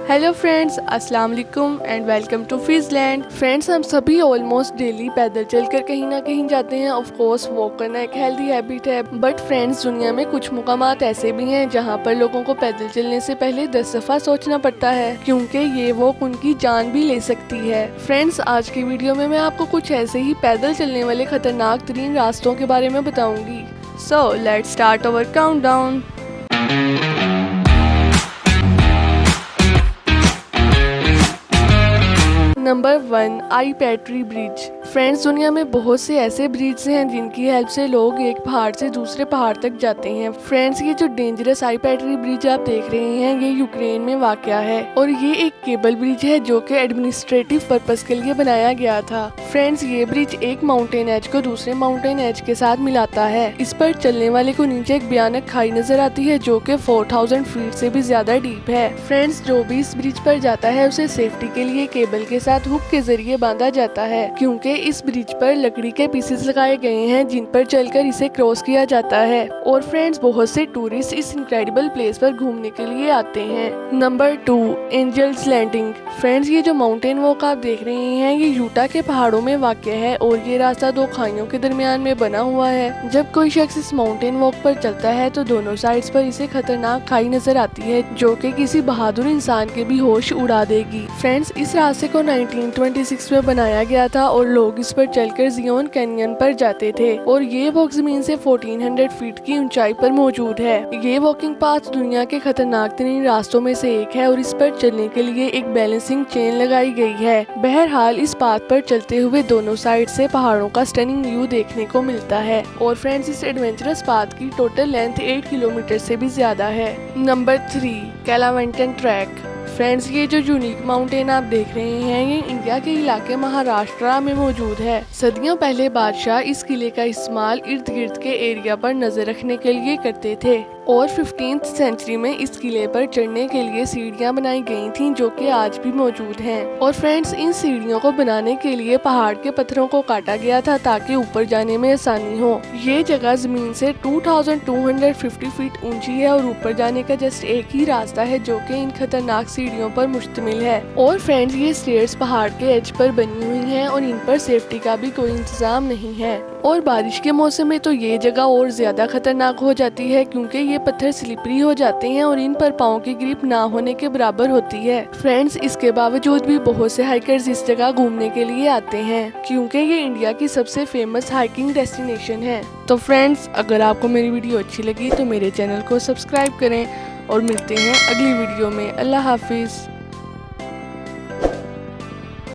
Hello friends, अस्सलाम वालेकुम and welcome to फिज़लैंड। Friends, हम सभी ऑलमोस्ट डेली पैदल चलकर कहीं ना कहीं जाते हैं। ऑफ कोर्स वॉक करना एक हेल्दी हैबिट है, बट फ्रेंड्स दुनिया में कुछ मुकामात ऐसे भी हैं जहां पर लोगों को पैदल चलने से पहले 10 दफ़ा सोचना पड़ता है, क्योंकि ये वॉक उनकी जान भी ले सकती है। फ्रेंड्स, आज की वीडियो में मैं आपको कुछ ऐसे ही पैदल चलने वाले खतरनाक तरीन रास्तों के बारे में बताऊंगी। So let's start our countdown. Number 1, Ai Petri bridge. Friends, दुनिया में बहुत से ऐसे ब्रिज हैं जिनकी हेल्प से लोग एक पहाड़ से दूसरे पहाड़ तक जाते हैं। फ्रेंड्स, ये जो डेंजरस आई पैटरी ब्रिज आप देख रहे हैं, ये यूक्रेन में वाक़या है और ये एक केबल ब्रिज है जो कि एडमिनिस्ट्रेटिव पर्पस के लिए बनाया गया था। फ्रेंड्स, ये ब्रिज एक माउंटेन एज को दूसरे माउंटेन एज के साथ मिलाता है। इस पर चलने वाले को नीचे एक भयानक खाई नजर आती है जो कि 4000 फीट से भी ज्यादा डीप है। फ्रेंड्स, जो भी इस ब्रिज पर जाता है उसे सेफ्टी के लिए केबल के साथ हुक के जरिए बांधा जाता है, क्योंकि इस ब्रिज पर लकड़ी के पीसेस लगाए गए हैं जिन पर चलकर इसे क्रॉस किया जाता है। और फ्रेंड्स, बहुत से टूरिस्ट इस इनक्रेडिबल प्लेस पर घूमने के लिए आते हैं। Number 2, angels landing. फ्रेंड्स, ये जो माउंटेन वॉक आप देख रहे हैं, ये यूटा के पहाड़ों में वाक़ है और ये रास्ता 2 खाइयों के दरमियान में बना हुआ है। जब कोई शख्स इस माउंटेन वॉक पर चलता है तो दोनों साइड्स पर इसे खतरनाक खाई नजर आती है जो कि किसी बहादुर इंसान के भी होश उड़ा देगी। फ्रेंड्स, इस रास्ते को 1926 में बनाया गया था और लोग इस पर चलकर जियोन कैनियन पर जाते थे और ये वॉक जमीन से 1400 फीट की ऊंचाई पर मौजूद है। ये वॉकिंग पाथ दुनिया के खतरनाक तरीन रास्तों में से एक है और इस पर चलने के लिए एक बैलेंसिंग चेन लगाई गई है। बहरहाल, इस पाथ पर चलते हुए दोनों साइड से पहाड़ों का स्टनिंग व्यू देखने को मिलता है। और फ्रेंड्स, इस एडवेंचरस पाथ की टोटल लेंथ 8 किलोमीटर से भी ज्यादा है। Number 3, कैलावेंटन track. फ्रेंड्स, ये जो यूनिक माउंटेन आप देख रहे हैं, ये इंडिया के इलाके महाराष्ट्र में मौजूद है। सदियों पहले बादशाह इस किले का इस्तेमाल इर्द गिर्द के एरिया पर नजर रखने के लिए करते थे और 15th सेंचुरी में इस किले पर चढ़ने के लिए सीढ़ियां बनाई गई थीं जो कि आज भी मौजूद हैं। और फ्रेंड्स, इन सीढ़ियों को बनाने के लिए पहाड़ के पत्थरों को काटा गया था ताकि ऊपर जाने में आसानी हो। ये जगह जमीन से 2250 फीट ऊंची है और ऊपर जाने का जस्ट एक ही रास्ता है जो कि इन खतरनाक सीढ़ियों पर मुश्तमिल है। और फ्रेंड्स, ये स्टेयर्स पहाड़ के एज पर बनी हुई हैं और इन पर सेफ्टी का भी कोई इंतजाम नहीं है। और बारिश के मौसम में तो ये जगह और ज्यादा खतरनाक हो जाती है क्योंकि ये पत्थर स्लिपरी हो जाते हैं और इन पर पाँव की ग्रिप ना होने के बराबर होती है। फ्रेंड्स, इसके बावजूद भी बहुत से हाइकर्स इस जगह घूमने के लिए आते हैं क्योंकि ये इंडिया की सबसे फेमस हाइकिंग डेस्टिनेशन है। तो फ्रेंड्स, अगर आपको मेरी वीडियो अच्छी लगी तो मेरे चैनल को सब्सक्राइब करें और मिलते हैं अगली वीडियो में। अल्लाह हाफिज।